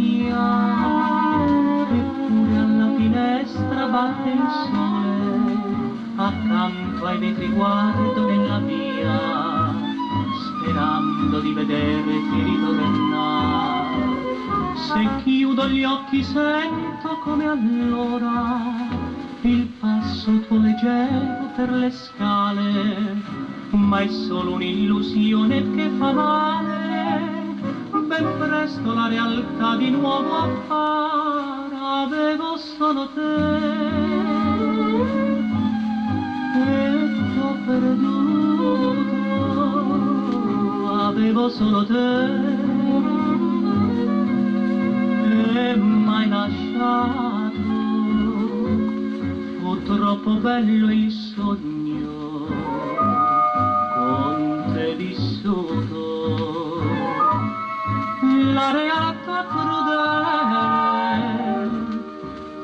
mia, eppure alla finestra batte il sole, accanto ai vetri guardo nella via, sperando di vederti ritornare. Se chiudo gli occhi sento come allora il passo tuo leggero per le scale, ma è solo un'illusione che fa male. Ben presto la realtà di nuovo appare, avevo solo te e t'ho perduto, avevo solo te e m'hai lasciato. Fu troppo bello il sogno con te vissuto, la realtà crudele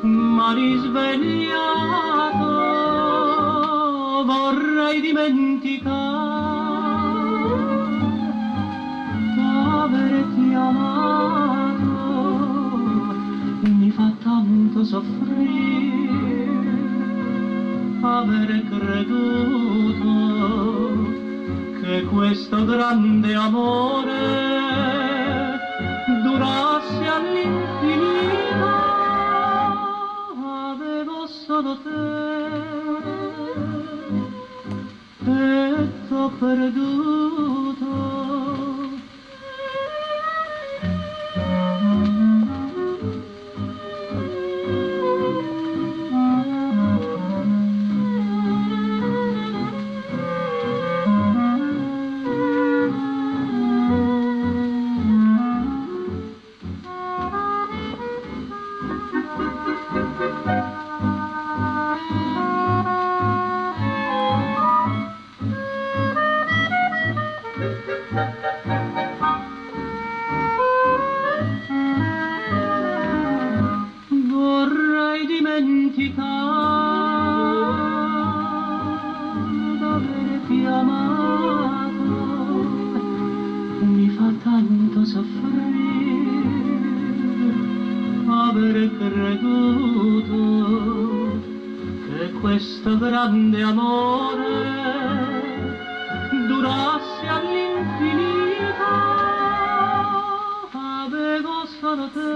m'ha risvegliato. Vorrei dimenticare averti amato, mi fa tanto soffrire avere creduto che questo grande amore durasse all'infinito. Avevo solo te e t'ho perduto. Vorrei dimenticare d'averti amato, mi fa tanto soffrire aver creduto che questo grande amore durasse all'infinito. Avevo solo te